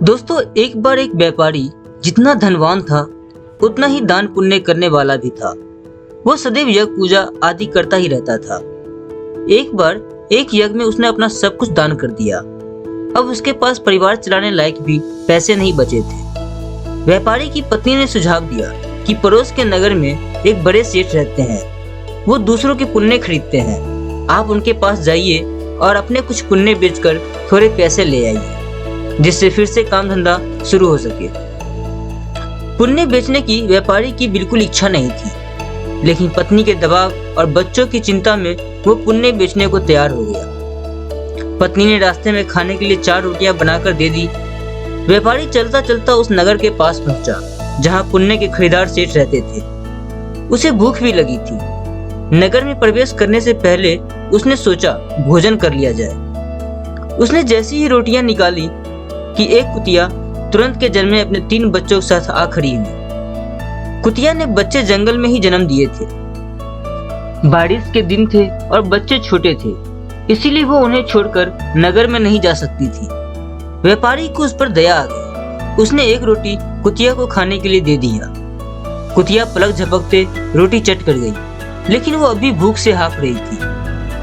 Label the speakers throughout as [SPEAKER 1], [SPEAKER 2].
[SPEAKER 1] दोस्तों, एक बार एक व्यापारी जितना धनवान था उतना ही दान पुण्य करने वाला भी था। वो सदैव यज्ञ पूजा आदि करता ही रहता था। एक बार एक यज्ञ में उसने अपना सब कुछ दान कर दिया। अब उसके पास परिवार चलाने लायक भी पैसे नहीं बचे थे। व्यापारी की पत्नी ने सुझाव दिया कि पड़ोस के नगर में एक बड़े सेठ रहते हैं। वो दूसरों के पुण्य खरीदते हैं। आप उनके पास जाइए और अपने कुछ पुण्य बेचकर थोड़े पैसे ले आइए, जिससे फिर से काम धंधा शुरू हो सके। पुण्य बेचने की व्यापारी की बिल्कुल इच्छा नहीं थी, लेकिन पत्नी के दबाव और बच्चों की चिंता में वो पुण्य बेचने को तैयार हो गया। पत्नी ने रास्ते में खाने के लिए 4 रोटियां बनाकर दे दी। व्यापारी चलता चलता उस नगर के पास पहुंचा जहां पुण्य के खरीदार सेठ रहते थे। उसे भूख भी लगी थी। नगर में प्रवेश करने से पहले उसने सोचा भोजन कर लिया जाए। उसने जैसी ही रोटियां निकाली कि एक कुतिया तुरंत के जन्मे अपने 3 बच्चों के साथ आ खड़ी हुई। कुतिया ने बच्चे जंगल में ही जन्म दिए थे। बारिश के दिन थे और बच्चे छोटे थे, इसीलिए वो उन्हें छोड़कर नगर में नहीं जा सकती थी। व्यापारी को उस पर दया आ गई। उसने एक रोटी कुतिया को खाने के लिए दे दिया। कुतिया पलक झपकते रोटी चट कर गई, लेकिन वो अभी भूख से हाँफ रही थी।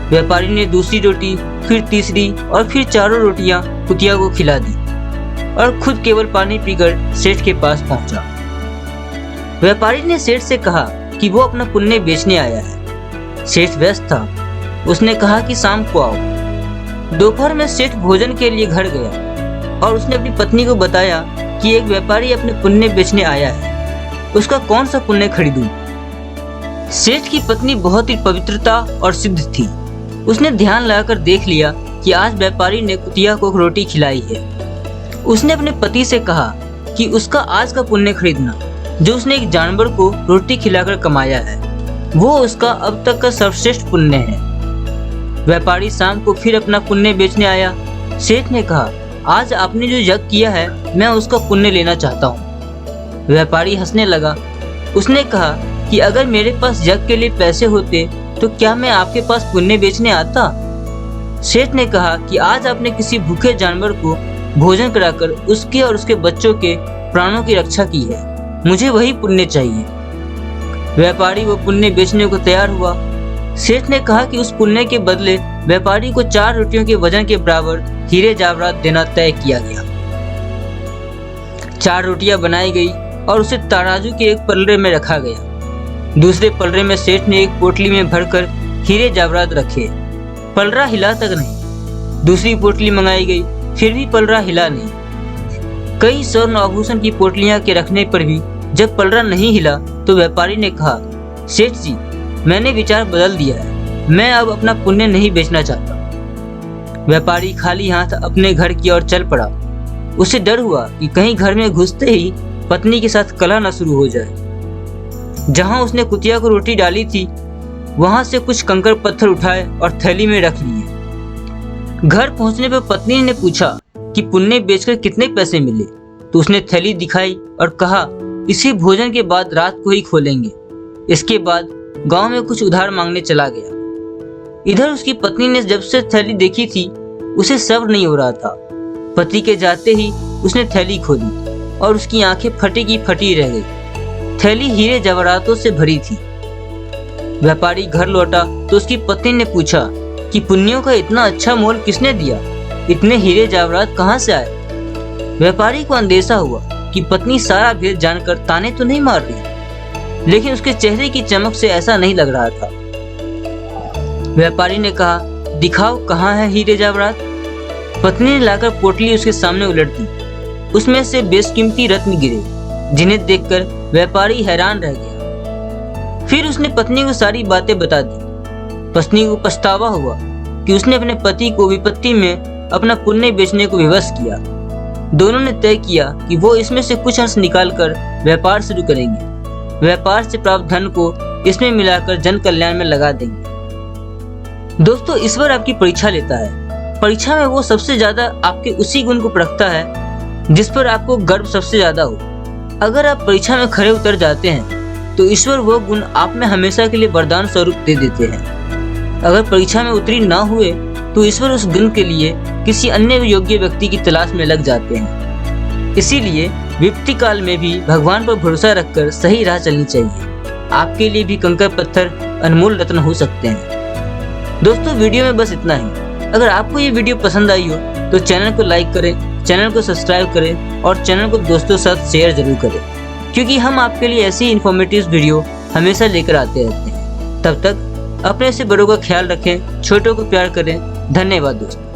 [SPEAKER 1] व्यापारी ने दूसरी रोटी, फिर तीसरी और फिर 4 रोटियां कुतिया को खिला दी और खुद केवल पानी पीकर सेठ के पास पहुंचा। व्यापारी ने सेठ से कहा कि वो अपना पुण्य बेचने आया है। सेठ व्यस्त था। उसने कहा कि शाम को आओ। दोपहर में सेठ भोजन के लिए घर गया और उसने अपनी पत्नी को बताया कि एक व्यापारी अपने पुण्य बेचने आया है। उसका कौन सा पुण्य खरीदूं? सेठ की पत्नी बहुत ही पवित्रता और सिद्ध थी। उसने ध्यान लगाकर देख लिया कि आज व्यापारी ने कुतिया को रोटी खिलाई है। उसने अपने पति से कहा कि उसका आज का पुण्य खरीदना, जो उसने एक जानवर को रोटी खिलाकर कमाया है, वो उसका अब तक का सर्वश्रेष्ठ पुण्य है। व्यापारी शाम को फिर अपना पुण्य बेचने आया। सेठ ने कहा, आज आपने जो यज्ञ किया है, मैं उसका पुण्य लेना चाहता हूँ। व्यापारी हंसने लगा। उसने कहा कि अगर मेरे पास यज्ञ के लिए पैसे होते तो क्या मैं आपके पास पुण्य बेचने आता? सेठ ने कहा कि आज आपने किसी भूखे जानवर को भोजन कराकर उसके और उसके बच्चों के प्राणों की रक्षा की है। मुझे वही पुण्य चाहिए। व्यापारी वो पुण्य बेचने को तैयार हुआ। सेठ ने कहा कि उस पुण्य के बदले व्यापारी को 4 रोटियों के वजन के बराबर हीरे जवाहरात देना तय किया गया। 4 रोटियां बनाई गई और उसे तराजू के एक पलड़े में रखा गया। दूसरे पलड़े में सेठ ने एक पोटली में भरकर हीरे जवाहरात रखे। पलड़ा हिला तक नहीं। दूसरी पोटली मंगाई गई, फिर भी पलड़ा हिला नहीं। कई स्वर्ण आभूषण की पोटलियां के रखने पर भी जब पलड़ा नहीं हिला तो व्यापारी ने कहा, सेठ जी, मैंने विचार बदल दिया है। मैं अब अपना पुण्य नहीं बेचना चाहता। व्यापारी खाली हाथ अपने घर की ओर चल पड़ा। उसे डर हुआ कि कहीं घर में घुसते ही पत्नी के साथ कलह न शुरू हो जाए। जहां उसने कुतिया को रोटी डाली थी, वहां से कुछ कंकड़ पत्थर उठाए और थैली में रख लिए। घर पहुंचने पर पत्नी ने पूछा कि पुण्य बेचकर कितने पैसे मिले, तो उसने थैली दिखाई और कहा, इसी भोजन के बाद रात को ही खोलेंगे। इसके बाद गांव में कुछ उधार मांगने चला गया। इधर उसकी पत्नी ने जब से थैली देखी थी, उसे सब्र नहीं हो रहा था। पति के जाते ही उसने थैली खोली और उसकी आंखें फटी की फटी रह गई। थैली हीरे जवाहरातों से भरी थी। व्यापारी घर लौटा तो उसकी पत्नी ने पूछा कि पुण्यों का इतना अच्छा मोल किसने दिया? इतने हीरे जवाहरात कहाँ से आए? व्यापारी को अंदेशा हुआ कि पत्नी सारा भेद जानकर ताने तो नहीं मार रही, लेकिन उसके चेहरे की चमक से ऐसा नहीं लग रहा था। व्यापारी ने कहा, दिखाओ कहाँ है हीरे जवाहरात? पत्नी ने लाकर पोटली उसके सामने उलट दी। उसमें से बेशकीमती रत्न गिरे, जिन्हें देखकर व्यापारी हैरान रह गया। फिर उसने पत्नी को सारी बातें बता दी। पत्नी को पछतावा हुआ कि उसने अपने पति को विपत्ति में अपना पुण्य बेचने को विवश किया। दोनों ने तय किया कि वो इसमें से कुछ अंश निकालकर व्यापार शुरू करेंगे। व्यापार से प्राप्त धन को इसमें मिलाकर जन कल्याण में लगा देंगे। दोस्तों, ईश्वर आपकी परीक्षा लेता है। परीक्षा में वो सबसे ज्यादा आपके उसी गुण को परखता है जिस पर आपको गर्व सबसे ज्यादा हो। अगर आप परीक्षा में खरे उतर जाते हैं तो ईश्वर वो गुण आप में हमेशा के लिए वरदान स्वरूप दे देते हैं। अगर परीक्षा में उत्तीर्ण न हुए तो ईश्वर उस गुण के लिए किसी अन्य योग्य व्यक्ति की तलाश में लग जाते हैं। इसीलिए विपत्ति काल में भी भगवान पर भरोसा रखकर सही राह चलनी चाहिए। आपके लिए भी कंकड़ पत्थर अनमोल रत्न हो सकते हैं। दोस्तों, वीडियो में बस इतना ही। अगर आपको ये वीडियो पसंद आई हो तो चैनल को लाइक करें, चैनल को सब्सक्राइब करें और चैनल को दोस्तों के साथ शेयर जरूर करें, क्योंकि हम आपके लिए ऐसी इन्फॉर्मेटिव वीडियो हमेशा लेकर आते रहते हैं। तब तक अपने से बड़ों का ख्याल रखें, छोटों को प्यार करें। धन्यवाद दोस्तों।